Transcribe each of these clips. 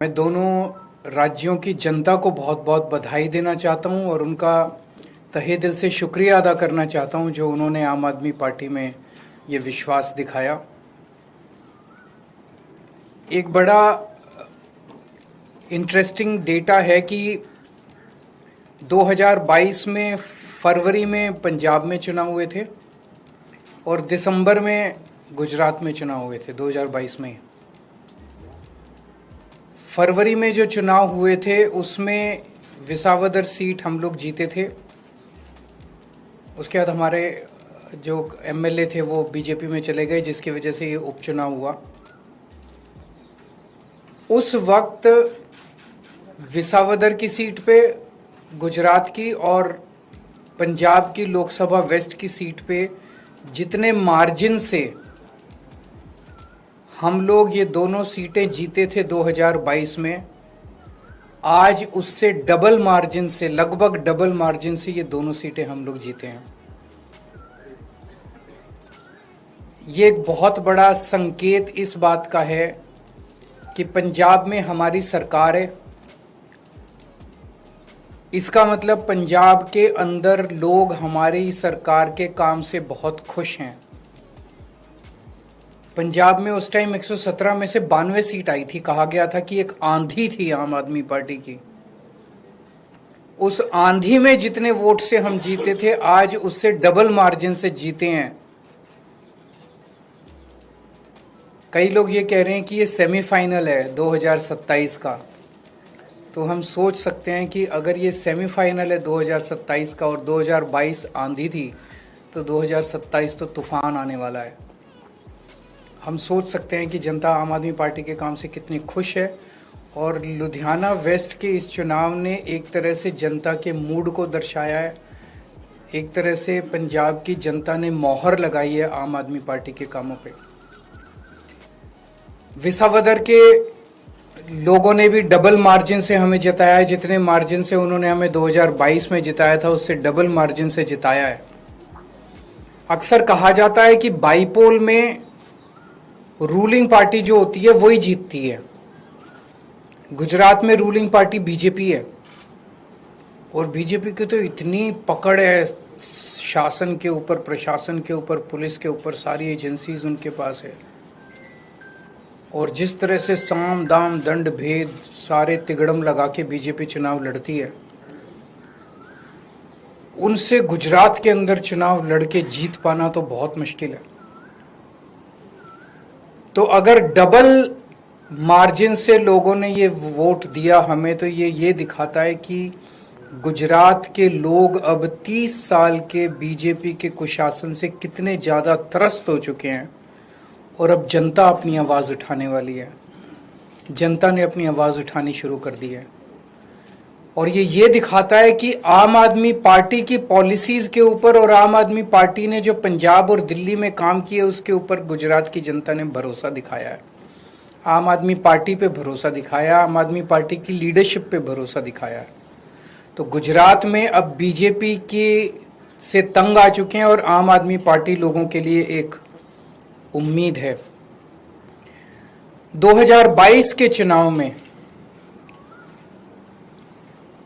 मैं दोनों राज्यों की जनता को बहुत बहुत बधाई देना चाहता हूं और उनका तहे दिल से शुक्रिया अदा करना चाहता हूं जो उन्होंने आम आदमी पार्टी में ये विश्वास दिखाया। एक बड़ा इंटरेस्टिंग डेटा है कि 2022 में फरवरी में पंजाब में चुनाव हुए थे और दिसंबर में गुजरात में चुनाव हुए थे। 2022 में फरवरी में जो चुनाव हुए थे उसमें विसावदर सीट हम लोग जीते थे। उसके बाद हमारे जो एमएलए थे वो बीजेपी में चले गए, जिसकी वजह से ये उपचुनाव हुआ। उस वक्त विसावदर की सीट पे, गुजरात की और पंजाब की लोकसभा वेस्ट की सीट पे जितने मार्जिन से हम लोग ये दोनों सीटें जीते थे 2022 में, आज उससे डबल मार्जिन से, लगभग डबल मार्जिन से ये दोनों सीटें हम लोग जीते हैं। ये एक बहुत बड़ा संकेत इस बात का है कि पंजाब में हमारी सरकार है। इसका मतलब पंजाब के अंदर लोग हमारी सरकार के काम से बहुत खुश हैं। पंजाब में उस टाइम 117 में से 92 सीट आई थी। कहा गया था कि एक आंधी थी आम आदमी पार्टी की। उस आंधी में जितने वोट से हम जीते थे, आज उससे डबल मार्जिन से जीते हैं। कई लोग ये कह रहे हैं कि ये सेमीफाइनल है 2027 का, तो हम सोच सकते हैं कि अगर ये सेमीफाइनल है 2027 का और 2022 आंधी थी, तो 2027 तो तूफान आने वाला है। हम सोच सकते हैं कि जनता आम आदमी पार्टी के काम से कितनी खुश है। और लुधियाना वेस्ट के इस चुनाव ने एक तरह से जनता के मूड को दर्शाया है। एक तरह से पंजाब की जनता ने मोहर लगाई है आम आदमी पार्टी के कामों पे। विसावदर के लोगों ने भी डबल मार्जिन से हमें जिताया है। जितने मार्जिन से उन्होंने हमें 2022 में जिताया था, उससे डबल मार्जिन से जिताया है। अक्सर कहा जाता है कि बाईपोल में रूलिंग पार्टी जो होती है वही जीतती है। गुजरात में रूलिंग पार्टी बीजेपी है और बीजेपी की तो इतनी पकड़ है शासन के ऊपर, प्रशासन के ऊपर, पुलिस के ऊपर, सारी एजेंसीज उनके पास है। और जिस तरह से साम दाम दंड भेद सारे तिगड़म लगा के बीजेपी चुनाव लड़ती है, उनसे गुजरात के अंदर चुनाव लड़के जीत पाना तो बहुत मुश्किल है। तो अगर डबल मार्जिन से लोगों ने ये वोट दिया हमें, तो ये दिखाता है कि गुजरात के लोग अब 30 साल के बीजेपी के कुशासन से कितने ज़्यादा त्रस्त हो चुके हैं और अब जनता अपनी आवाज़ उठाने वाली है। जनता ने अपनी आवाज़ उठानी शुरू कर दी है और ये दिखाता है कि आम आदमी पार्टी की पॉलिसीज़ के ऊपर और आम आदमी पार्टी ने जो पंजाब और दिल्ली में काम किया उसके ऊपर गुजरात की जनता ने भरोसा दिखाया है। आम आदमी पार्टी पे भरोसा दिखाया, आम आदमी पार्टी की लीडरशिप पे भरोसा दिखाया है। तो गुजरात में अब बीजेपी के से तंग आ चुके हैं और आम आदमी पार्टी लोगों के लिए एक उम्मीद है। 2022 के चुनाव में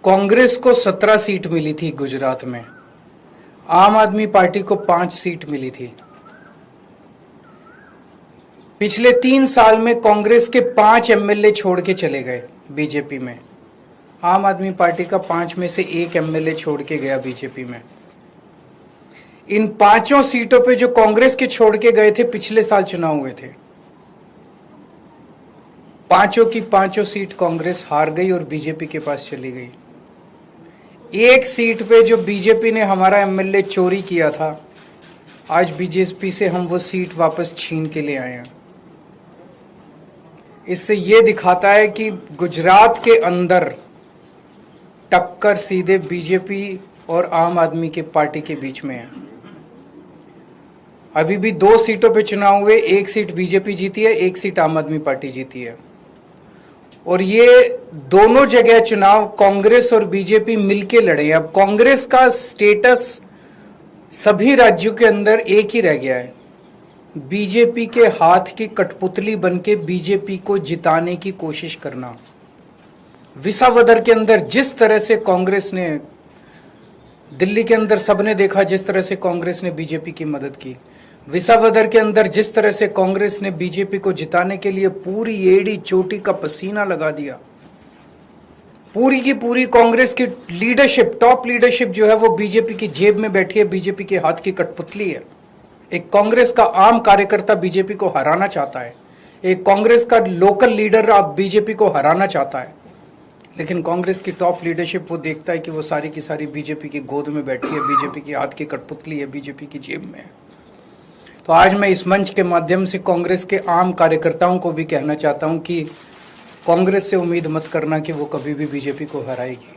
कांग्रेस को 17 सीट मिली थी गुजरात में, आम आदमी पार्टी को 5 सीट मिली थी। पिछले 3 साल में कांग्रेस के 5 एमएलए छोड़ के चले गए बीजेपी में। आम आदमी पार्टी का 5 में से 1 एमएलए छोड़ के गया बीजेपी में। इन 5 सीटों पे जो कांग्रेस के छोड़ के गए थे, पिछले साल चुनाव हुए थे, 5 की 5 सीट कांग्रेस हार गई और बीजेपी के पास चली गई। एक सीट पे जो बीजेपी ने हमारा एमएलए चोरी किया था, आज बीजेपी से हम वो सीट वापस छीन के ले आए हैं। इससे ये दिखाता है कि गुजरात के अंदर टक्कर सीधे बीजेपी और आम आदमी के पार्टी के बीच में है। अभी भी 2 सीटों पे चुनाव हुए, 1 सीट बीजेपी जीती है, 1 सीट आम आदमी पार्टी जीती है। और ये दोनों जगह चुनाव कांग्रेस और बीजेपी मिलके लड़े। अब कांग्रेस का स्टेटस सभी राज्यों के अंदर एक ही रह गया है, बीजेपी के हाथ की कठपुतली बनके बीजेपी को जिताने की कोशिश करना। विसावदर के अंदर जिस तरह से कांग्रेस ने, दिल्ली के अंदर सबने देखा जिस तरह से कांग्रेस ने बीजेपी की मदद की, विसावदर के अंदर जिस तरह से कांग्रेस ने बीजेपी को जिताने के लिए पूरी एड़ी चोटी का पसीना लगा दिया, पूरी की पूरी कांग्रेस की लीडरशिप, टॉप लीडरशिप जो है वो बीजेपी की जेब में बैठी है, बीजेपी के हाथ की कठपुतली है। एक कांग्रेस का आम कार्यकर्ता बीजेपी को हराना चाहता है, एक कांग्रेस का लोकल लीडर अब बीजेपी को हराना चाहता है, लेकिन कांग्रेस की टॉप लीडरशिप वो देखता है कि वो सारी की सारी बीजेपी की गोद में बैठी है, बीजेपी की हाथ की कठपुतली है, बीजेपी की जेब में है। तो आज मैं इस मंच के माध्यम से कांग्रेस के आम कार्यकर्ताओं को भी कहना चाहता हूं कि कांग्रेस से उम्मीद मत करना कि वो कभी भी बीजेपी को हराएगी।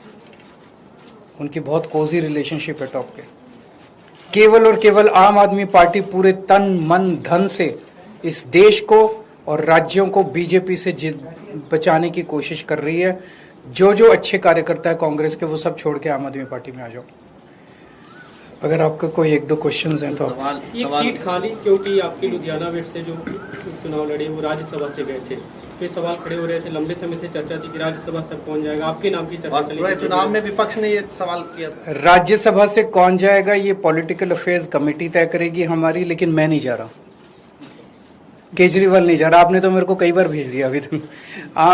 उनकी बहुत कोजी रिलेशनशिप है टॉप के। केवल और केवल आम आदमी पार्टी पूरे तन मन धन से इस देश को और राज्यों को बीजेपी से बचाने की कोशिश कर रही है। जो जो अच्छे कार्यकर्ता है कांग्रेस के वो सब छोड़ के आम आदमी पार्टी में आ जाओ। अगर आपका कोई एक दो क्वेश्चंस हैं तो सवाल सीट खाली, क्योंकि आपके लुधियाना वेस्ट से जो चुनाव लड़े वो राज्यसभा से गए थे, तो सवाल खड़े हो रहे थे, लंबे समय से चर्चा थी कि राज्यसभा से कौन जाएगा, आपके नाम की चर्चा चली। चुनाव में विपक्ष ने ये सवाल किया, राज्यसभा से कौन जाएगा ये पॉलिटिकल अफेयर्स कमेटी तय करेगी हमारी, लेकिन मैं नहीं जा रहा, केजरीवाल नहीं जा रहा। आपने तो मेरे को कई बार भेज दिया अभी तक।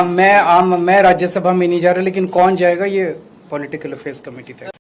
मैं राज्यसभा में नहीं जा रहा, लेकिन कौन जाएगा ये पॉलिटिकल अफेयर्स कमेटी तय